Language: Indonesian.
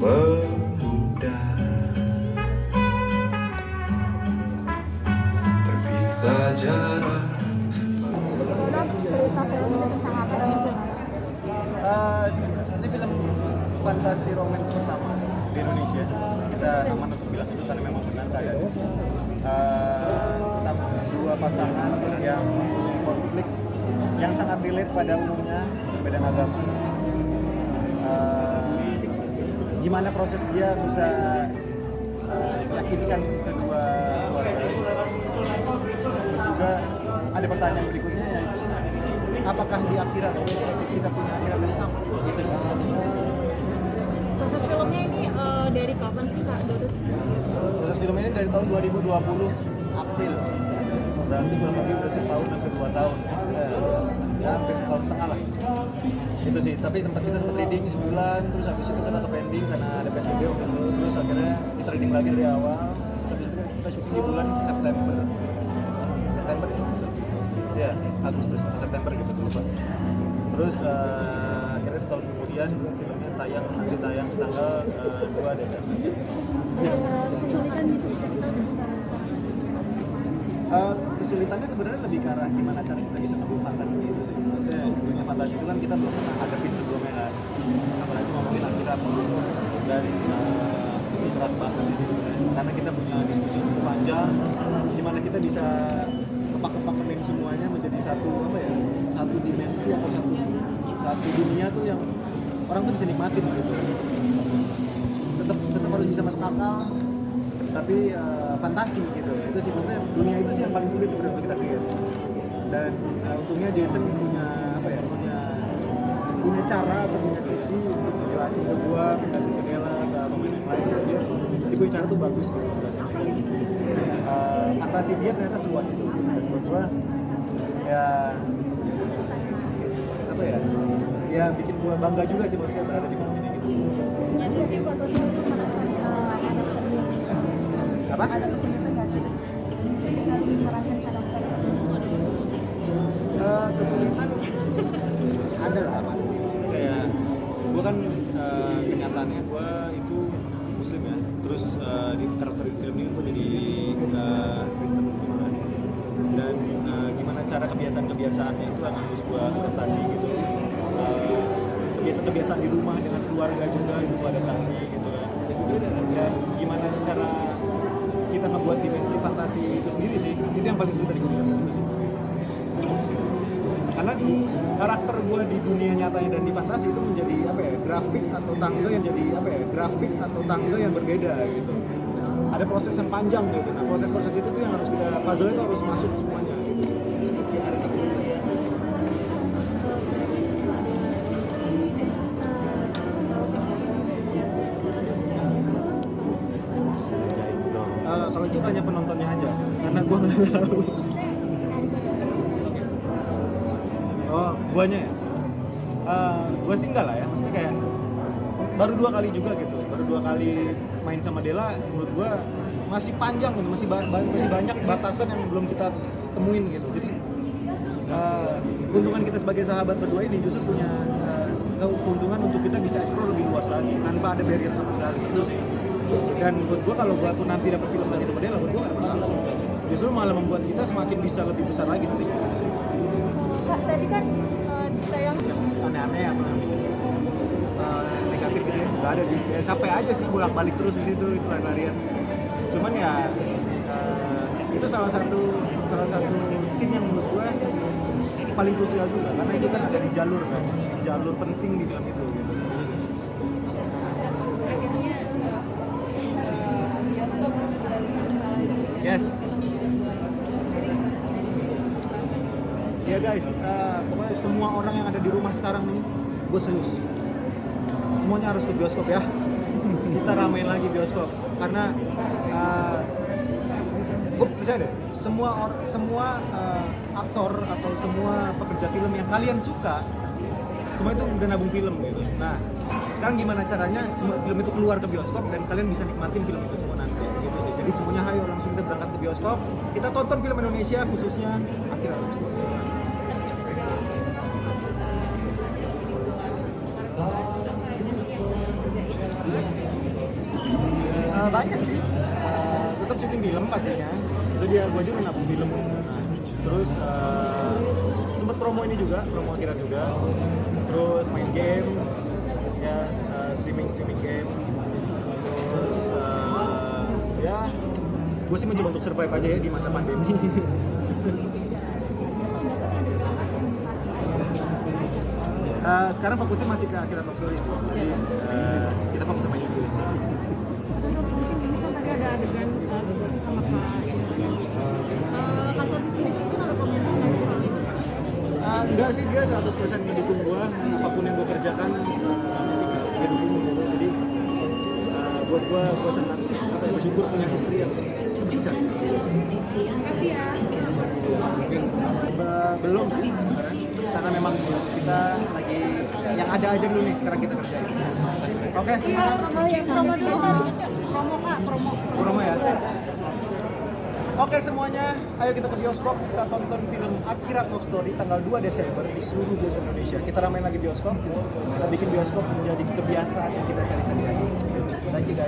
pemuda terpisah jarak. Ini film fantasi romance pertama di Indonesia. Kita aman untuk bilang itu karena memang benar kayaknya. Tentang dua pasangan yang konflik yang sangat relate pada umumnya, perbedaan agama. Gimana proses dia bisa meyakinkan kedua keluarga. Terus juga ada pertanyaan berikutnya, yaitu apakah di akhirat kita punya akhirat yang sama? Gitu sih. Proses filmnya ini dari kapan sih Kak Dodot? Proses film ini dari tahun 2020 April. Berarti kurang lebih udah setahun sampai 2 tahun. Ya hampir setahun setengah lah. Itu sih, tapi kita sempat reading sebulan, terus habis itu kita ke pending karena ada PSBB waktu itu. Terus akhirnya kita reading lagi dari awal. Terus habis itu kita syuting di bulan September ya, Agustus atau September gitu lupa. Terus akhirnya setahun kemudian filmnya nanti tayang tanggal 2 Desember. Kesulitan gitu cerita. Kesulitannya sebenarnya lebih ke arah gimana cara kita bisa ngebuat fantasi itu sih. Maksudnya dunia fantasi itu kan kita belum pernah hadapin sebelumnya kan. Apalagi ngomongin akhirat dan berat banget di situ kan. Karena kita punya diskusi cukup panjang gimana kita bisa kepak-kepakin semuanya menjadi satu dimensi atau satu dunia tuh yang orang tuh bisa nikmatin gitu. Tetap harus bisa masuk akal, tapi fantasi gitu. Itu sih maksudnya dunia itu sih yang paling sulit sebenarnya untuk kita create. Dan untungnya Jason punya cara atau punya visi untuk menjelasin ke gua, menjelasin ke Dela, ke pemain yang lain. Dia punya cara tuh bagus gitu menjelasin. Fantasi dia ternyata seluas itu. Dan buat gua ya bikin gua bangga juga sih maksudnya berada di film ini gitu. Nyata sih foto Apa? ada kesulitan nggak sih? Harus merasakan karakter. Kesulitan ada lah pasti. Kayak gue kan kenyataannya gue itu Muslim ya. Terus di karakter di film ini gue jadi Kristen gitu kan. Dan gimana cara kebiasaan-kebiasaannya itu yang harus gue adaptasi gitu. Kebiasaan-kebiasaan di rumah dengan keluarga juga itu gue adaptasi gitu kan. Dan gimana cara kita ngebuat dimensi fantasi itu sendiri sih, itu yang paling sulit dari gue gitu sih. Karena karakter gue di dunia nyatanya dan di fantasi itu menjadi grafik atau tangga yang berbeda gitu. Ada proses yang panjang gitu. Nah proses itu tuh yang harus kita puzzle itu harus masuk semuanya gitu. Kalau itu tanya penontonnya aja, karena gue nggak tahu. Oh, guanya ya? Gue sih enggak lah ya, maksudnya kayak baru 2 kali juga gitu, baru 2 kali main sama Dela. Menurut gue masih panjang gitu, masih banyak batasan yang belum kita temuin gitu. Jadi keuntungan kita sebagai sahabat berdua ini justru punya keuntungan untuk kita bisa explore lebih luas lagi tanpa ada barrier sama sekali itu sih. Dan buat gue kalau gue pun nanti dapat film lagi sama Dela, buat gue gak ada masalah. Justru malah membuat kita semakin bisa lebih besar lagi nanti. Kak, tadi kan ditayang Aneh-aneh apa negatif gitu ya, nggak ada sih. Ya, capek aja sih bolak-balik terus di situ itu lari-larian. Cuman ya itu salah satu scene yang menurut gue paling krusial juga karena itu kan ada di jalur penting di film itu gitu. Yes. Ya guys, pokoknya semua orang yang ada di rumah sekarang nih, gue serius. Semuanya harus ke bioskop ya. Kita ramein lagi bioskop karena gue percaya deh, semua aktor atau semua pekerja film yang kalian suka, semua itu udah nabung film gitu. Nah, sekarang gimana caranya semua film itu keluar ke bioskop dan kalian bisa nikmatin film itu semua nanti gitu sih. Jadi semuanya hayo langsung kita berangkat ke bioskop, kita tonton film Indonesia khususnya Akhirat Restu. Banyak sih. Tetap syuting film pastinya. Itu dia gue juga nabung film. Terus sempet promo ini juga, promo akhirat juga. Terus main game, ya streaming game. Terus ya gue sih mencoba untuk survive aja ya di masa pandemi. Sekarang fokusnya masih ke Akhirat Love Story sih. Jadi kita fokus sama itu. Mungkin tadi ada adegan sama Kak Sofi sendiri mungkin ada komentar nggak soal itu? Enggak sih, dia 100% ngedukung gue. Apapun yang gue kerjakan, dia dukung gitu. Jadi buat gue senang, bersyukur punya istri yang sebisa. Makasih ya. Belum sih sebenarnya, karena memang kita lagi yang ada aja dulu nih sekarang kita kerjain. Oke, semangat. Promo dulu. Promo Kak, Promo ya. Oke semuanya, ayo kita ke bioskop, kita tonton film Akhirat Love Story tanggal 2 Desember di seluruh bioskop Indonesia. Kita ramein lagi bioskop, kita bikin bioskop menjadi kebiasaan yang kita cari-cari lagi. Thank you guys.